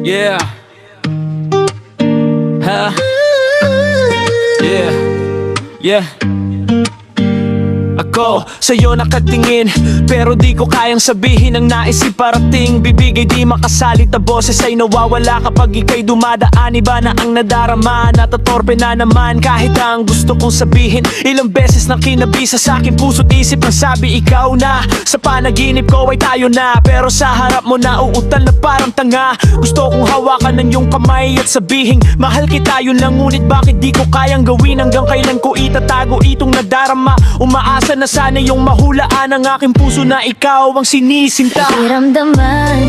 Yeah. Huh? Yeah. Yeah. Ako sa'yo nakatingin, pero di ko kayang sabihin ang nais iparating. Bibigay di makasalit na boses ay nawawala kapag ika'y dumadaan. Iba na ang nadarama, natatorpe na naman kahit ang gusto kong sabihin. Ilang beses nang kinabisa sa akin puso't isip ang sabi ikaw na. Sa panaginip ko ay tayo na, pero sa harap mo na uutal na parang tanga. Gusto kong hawakan ng iyong kamay at sabihin mahal kita, yun lang. Ngunit bakit di ko kayang gawin? Hanggang kailan ko itatago itong nadarama? Umaasa na sana yung mahulaan ang aking puso na ikaw ang sinisinta. Pakiramdaman,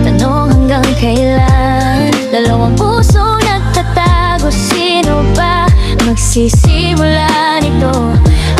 tanong hanggang kailan? Dalawang puso nagtatago, sino ba magsisimula nito?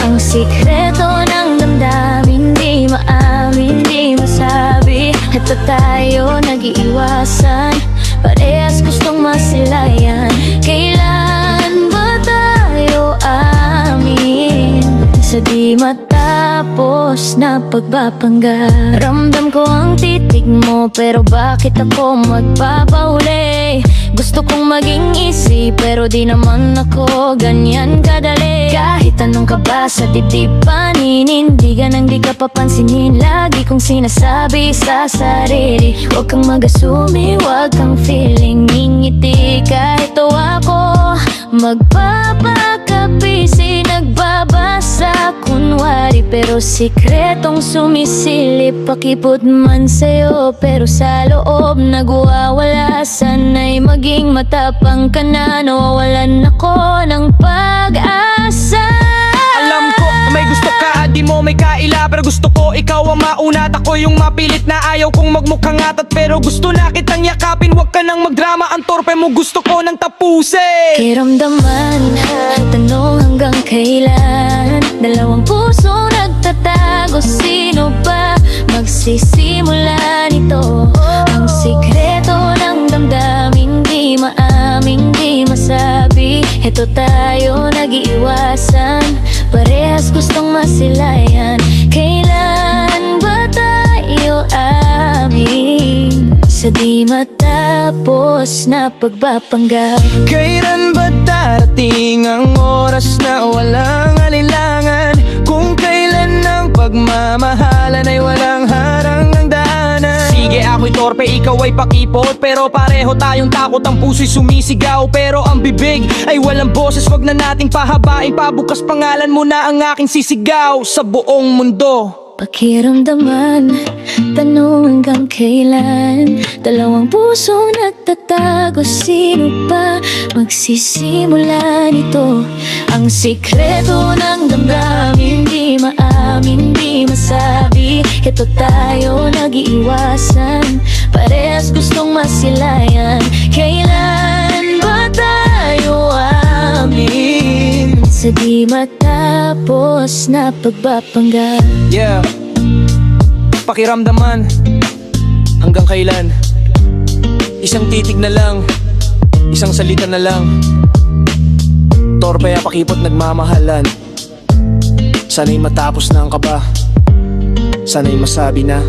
Ang sikreto ng damdamin, di maamin, di masabi. Ito tayo nag-iiwasan, parehas gustong masilayan. Kailan ba tayo amin sa di matapos na pagpapanggap? Ramdam ko ang titig mo, pero bakit ako magpapahuli? Gusto kong maging easy, pero di naman ako ganyan kadali. Kahit anong ka ba sa dibdib paninindigan, ang di ka papansinin. Lagi kong sinasabi sa sarili, huwag kang mag-assume, huwag kang feeling. Ngingiti kahit tawa ko, magpapakapisi, nagbabasa kunwari, pero sikretong sumisilip. Pakipot man sa'yo, pero sa loob nagwawala. Sana'y maging matapang ka na, nawawalan ako ng pag-asa. Alam ko may gusto ka, di mo may kaila, pero gusto ko ikaw ang mauna at ako yung mapilit na ayaw kong magmukhang atat. Pero gusto na kitang yakapin, wag ka nang magdrama. Ang torpe mo gusto ko nang tapusin. Kiramdaman, tanong hanggang kailan? Dalawang puso nagtatago, sino ba magsisimula nito? Ang sikreto ng damdamin, di maaming, di masabi. Ito tayo nag-iiwasan, parehas gustong masilayan. Kailan ba tayo amin sa di matapos na pagpapanggap? Kailan ba darating ang oras na walang alinlangan? Kung kailan ang pagmamahalan ay walang harang ng daanan. Sige, ako'y torpe, ikaw ay pakipot, pero pareho tayong takot. Ang puso'y sumisigaw, pero ang bibig ay walang boses. Wag na nating pahabain pa, bukas pangalan mo na ang aking sisigaw sa buong mundo. Pakiramdaman, tanong hanggang kailan? Dalawang puso nagtatago, sino pa magsisimula nito? Ang sikreto ng damdamin, di maamin, di masabi. Ito tayo nag-iiwasan, parehas gustong masilayan. Kailan ba tayo amin sa di matapos na pagpapanggap? Yeah. Pakiramdaman, hanggang kailan? Isang titig na lang, isang salita na lang. Torpe, pakipot, nagmamahalan. Sana'y matapos na ang kaba, sana'y masabi na